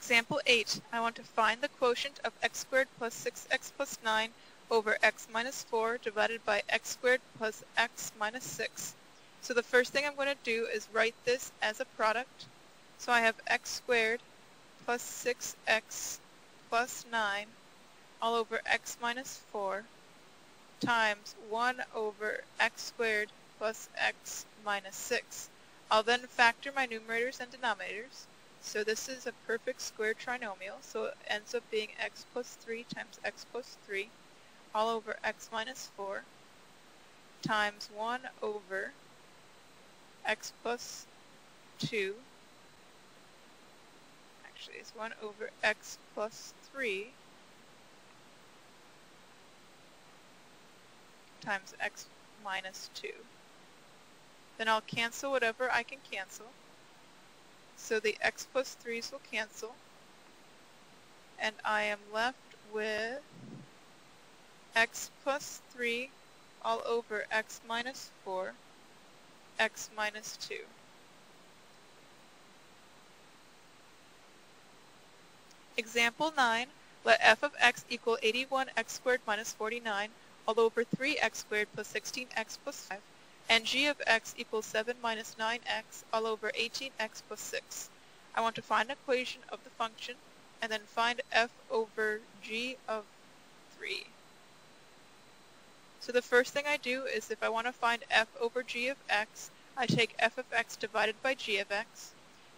Example 8. I want to find the quotient of x squared plus 6x plus 9 over x minus 4 divided by x squared plus x minus 6. So the first thing I'm going to do is write this as a product. So I have x squared plus 6x plus 9 all over x minus 4 times 1 over x squared plus x minus 6. I'll then factor my numerators and denominators. So this is a perfect square trinomial, so it ends up being x plus 3 times x plus 3 all over x minus 4 times 1 over x plus 2, actually it's 1 over x plus 3 times x minus 2. Then I'll cancel whatever I can cancel. So the x plus 3's will cancel, and I am left with x plus 3 all over x minus 4, x minus 2. Example 9, let f of x equal 81x squared minus 49 all over 3x squared plus 16x plus 5. And g of x equals 7 minus 9x all over 18x plus 6. I want to find an equation of the function and then find f over g of 3. So the first thing I do is if I want to find f over g of x, I take f of x divided by g of x.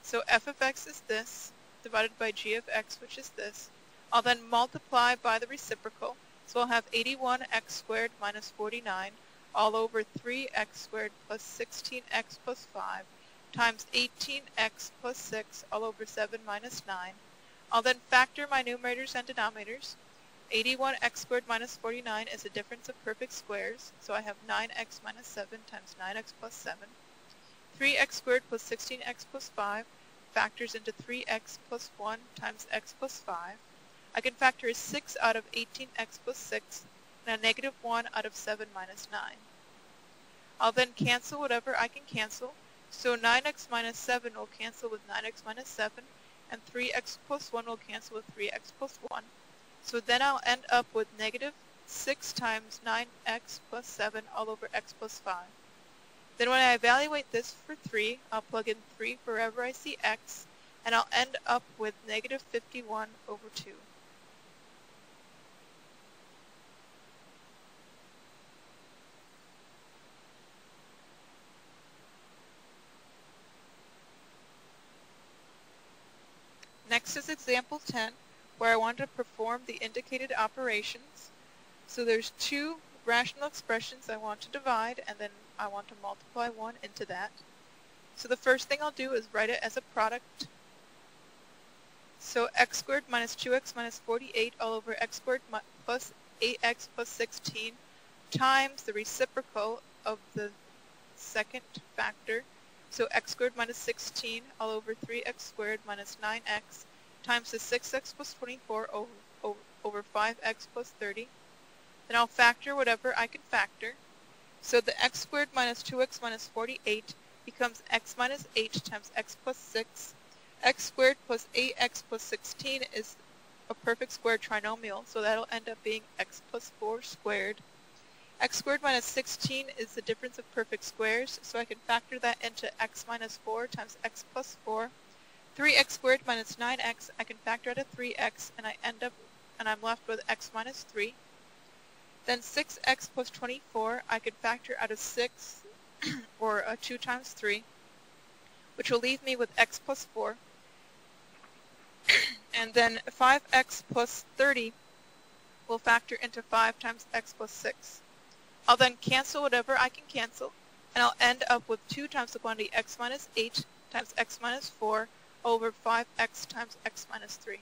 So f of x is this, divided by g of x, which is this. I'll then multiply by the reciprocal, so I'll have 81x squared minus 49 all over 3x squared plus 16x plus 5 times 18x plus 6 all over 7 minus 9. I'll then factor my numerators and denominators. 81x squared minus 49 is a difference of perfect squares, so I have 9x minus 7 times 9x plus 7. 3x squared plus 16x plus 5 factors into 3x plus 1 times x plus 5. I can factor a 6 out of 18x plus 6 and a negative 1 out of 7 minus 9. I'll then cancel whatever I can cancel, so 9x minus 7 will cancel with 9x minus 7, and 3x plus 1 will cancel with 3x plus 1. So then I'll end up with negative 6 times 9x plus 7 all over x plus 5. Then when I evaluate this for 3, I'll plug in 3 wherever I see x, and I'll end up with negative 51 over 2. Next is example 10, where I want to perform the indicated operations. So there's two rational expressions I want to divide, and then I want to multiply one into that. So the first thing I'll do is write it as a product. So x squared minus 2x minus 48 all over x squared plus 8x plus 16 times the reciprocal of the second factor. So x squared minus 16 all over 3x squared minus 9x times the 6x plus 24 over 5x plus 30. Then I'll factor whatever I can factor. So the x squared minus 2x minus 48 becomes x minus 8 times x plus 6. X squared plus 8x plus 16 is a perfect square trinomial, so that'll end up being x plus 4 squared. X squared minus 16 is the difference of perfect squares, so I can factor that into x minus 4 times x plus 4. 3x squared minus 9x, I can factor out a 3x, and I'm left with x minus 3. Then 6x plus 24, I could factor out a 6, or a 2 times 3, which will leave me with x plus 4. And then 5x plus 30 will factor into 5 times x plus 6. I'll then cancel whatever I can cancel, and I'll end up with 2 times the quantity x minus 8 times x minus 4 over 5x times x minus 3.